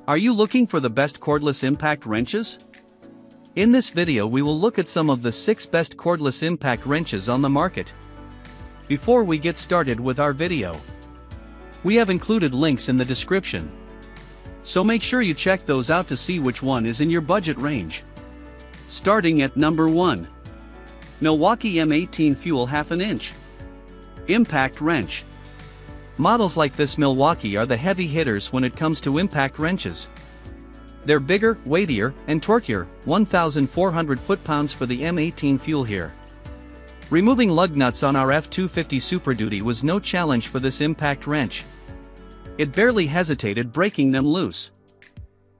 Are you looking for the best cordless impact wrenches? In this video we will look at some of the 6 best cordless impact wrenches on the market. Before we get started with our video, we have included links in the description, so make sure you check those out to see which one is in your budget range. Starting at number 1. Milwaukee M18 Fuel 1/2 inch Impact Wrench. Models like this Milwaukee are the heavy hitters when it comes to impact wrenches. They're bigger, weightier, and torqueier, 1,400 foot-pounds for the M18 Fuel here. Removing lug nuts on our F250 Super Duty was no challenge for this impact wrench. It barely hesitated breaking them loose.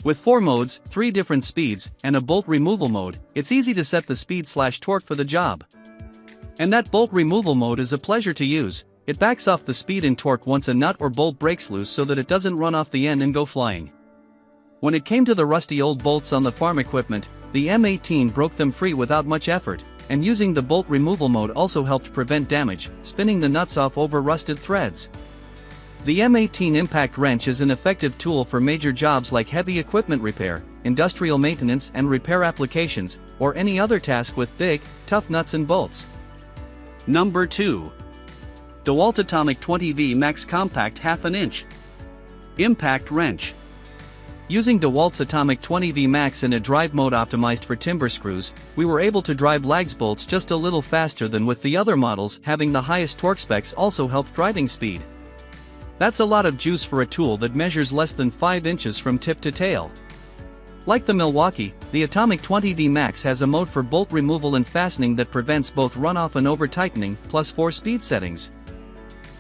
With 4 modes, 3 different speeds, and a bolt removal mode, it's easy to set the speed/torque for the job. And that bolt removal mode is a pleasure to use. It backs off the speed and torque once a nut or bolt breaks loose so that it doesn't run off the end and go flying. When it came to the rusty old bolts on the farm equipment, the M18 broke them free without much effort, and using the bolt removal mode also helped prevent damage, spinning the nuts off over rusted threads. The M18 impact wrench is an effective tool for major jobs like heavy equipment repair, industrial maintenance and repair applications, or any other task with big, tough nuts and bolts. Number 2. DeWalt Atomic 20V Max Compact 1/2 inch Impact Wrench. Using DeWalt's Atomic 20V Max in a drive mode optimized for timber screws, we were able to drive lags bolts just a little faster than with the other models. Having the highest torque specs also helped driving speed. That's a lot of juice for a tool that measures less than 5 inches from tip to tail. Like the Milwaukee, the Atomic 20V Max has a mode for bolt removal and fastening that prevents both runoff and over-tightening, plus 4 speed settings.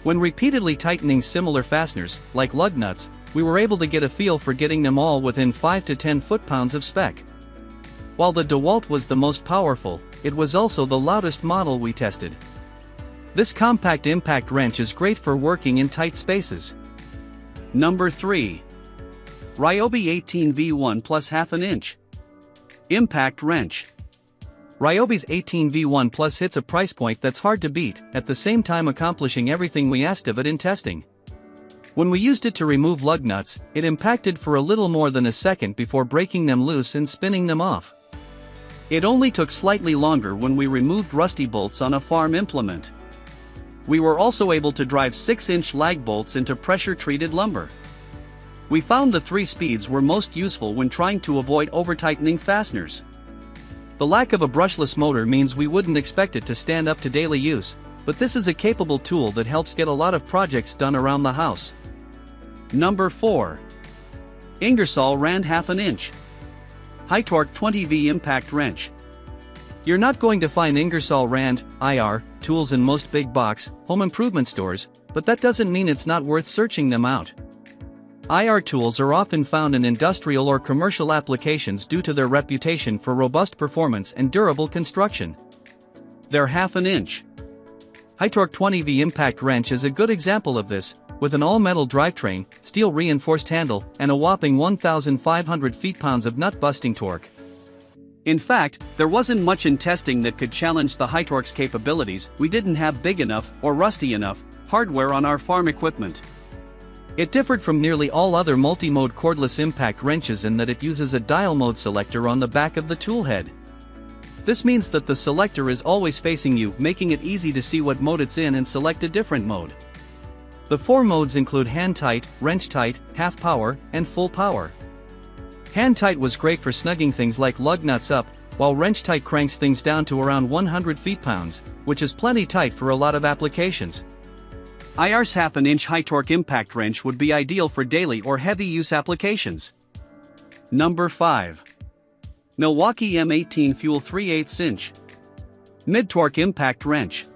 When repeatedly tightening similar fasteners, like lug nuts, we were able to get a feel for getting them all within 5 to 10 foot-pounds of spec. While the DeWalt was the most powerful, it was also the loudest model we tested. This compact impact wrench is great for working in tight spaces. Number 3. Ryobi 18V1 Plus 1/2 inch Impact Wrench. Ryobi's 18V1 Plus hits a price point that's hard to beat, at the same time accomplishing everything we asked of it in testing. When we used it to remove lug nuts, it impacted for a little more than a second before breaking them loose and spinning them off. It only took slightly longer when we removed rusty bolts on a farm implement. We were also able to drive 6-inch lag bolts into pressure-treated lumber. We found the 3 speeds were most useful when trying to avoid over-tightening fasteners. The lack of a brushless motor means we wouldn't expect it to stand up to daily use, but this is a capable tool that helps get a lot of projects done around the house. Number 4. Ingersoll Rand 1/2 inch High Torque 20V Impact Wrench. You're not going to find Ingersoll Rand IR tools in most big box home improvement stores, but that doesn't mean it's not worth searching them out. IR tools are often found in industrial or commercial applications due to their reputation for robust performance and durable construction. Their 1/2 inch High Torque 20V Impact Wrench is a good example of this, with an all-metal drivetrain, steel reinforced handle, and a whopping 1,500 feet-pounds of nut-busting torque. In fact, there wasn't much in testing that could challenge the High Torque's capabilities. We didn't have big enough, or rusty enough, hardware on our farm equipment. It differed from nearly all other multi-mode cordless impact wrenches in that it uses a dial mode selector on the back of the tool head. This means that the selector is always facing you, making it easy to see what mode it's in and select a different mode. The 4 modes include hand tight, wrench tight, half power, and full power. Hand tight was great for snugging things like lug nuts up, while wrench tight cranks things down to around 100 feet-pounds, which is plenty tight for a lot of applications. IR's 1/2 inch high torque impact wrench would be ideal for daily or heavy use applications. Number 5. Milwaukee M18 Fuel 3/8 inch Mid-Torque Impact Wrench.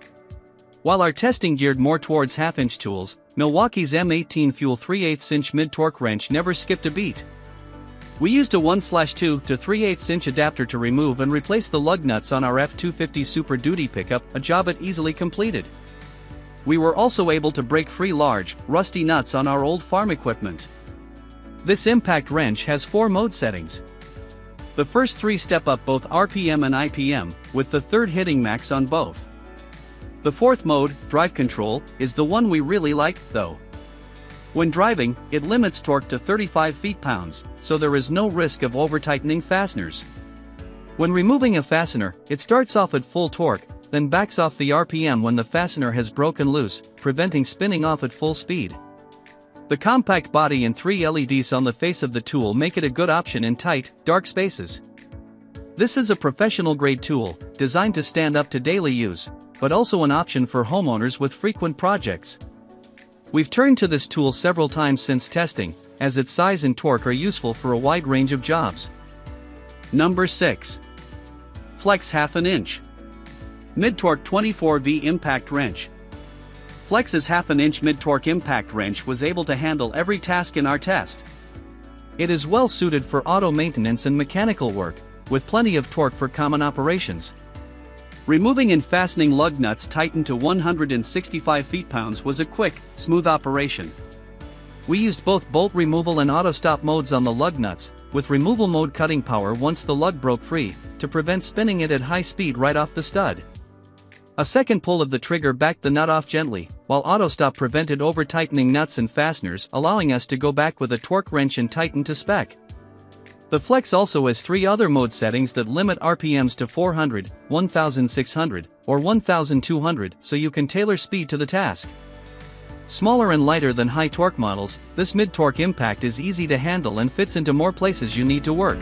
While our testing geared more towards 1/2 inch tools, Milwaukee's M18 Fuel 3/8 inch mid-torque wrench never skipped a beat. We used a 1/2 to 3/8 inch adapter to remove and replace the lug nuts on our F250 Super Duty pickup, a job it easily completed. We were also able to break free large, rusty nuts on our old farm equipment. This impact wrench has 4 mode settings. The first 3 step up both RPM and IPM, with the 3rd hitting max on both. The 4th mode, drive control, is the one we really like, though. When driving, it limits torque to 35 feet-pounds, so there is no risk of over-tightening fasteners. When removing a fastener, it starts off at full torque, then backs off the RPM when the fastener has broken loose, preventing spinning off at full speed. The compact body and 3 LEDs on the face of the tool make it a good option in tight, dark spaces. This is a professional-grade tool, designed to stand up to daily use, but also an option for homeowners with frequent projects. We've turned to this tool several times since testing, as its size and torque are useful for a wide range of jobs. Number 6. Flex 1/2 inch. Mid-torque 24V impact wrench. Flex's 1/2 inch mid-torque impact wrench was able to handle every task in our test. It is well suited for auto maintenance and mechanical work, with plenty of torque for common operations. Removing and fastening lug nuts tightened to 165 feet-pounds was a quick, smooth operation. We used both bolt removal and auto stop modes on the lug nuts, with removal mode cutting power once the lug broke free, to prevent spinning it at high speed right off the stud. A second pull of the trigger backed the nut off gently, while auto stop prevented over-tightening nuts and fasteners, allowing us to go back with a torque wrench and tighten to spec. The Flex also has 3 other mode settings that limit RPMs to 400, 1600, or 1200, so you can tailor speed to the task. Smaller and lighter than high torque models, this mid-torque impact is easy to handle and fits into more places you need to work.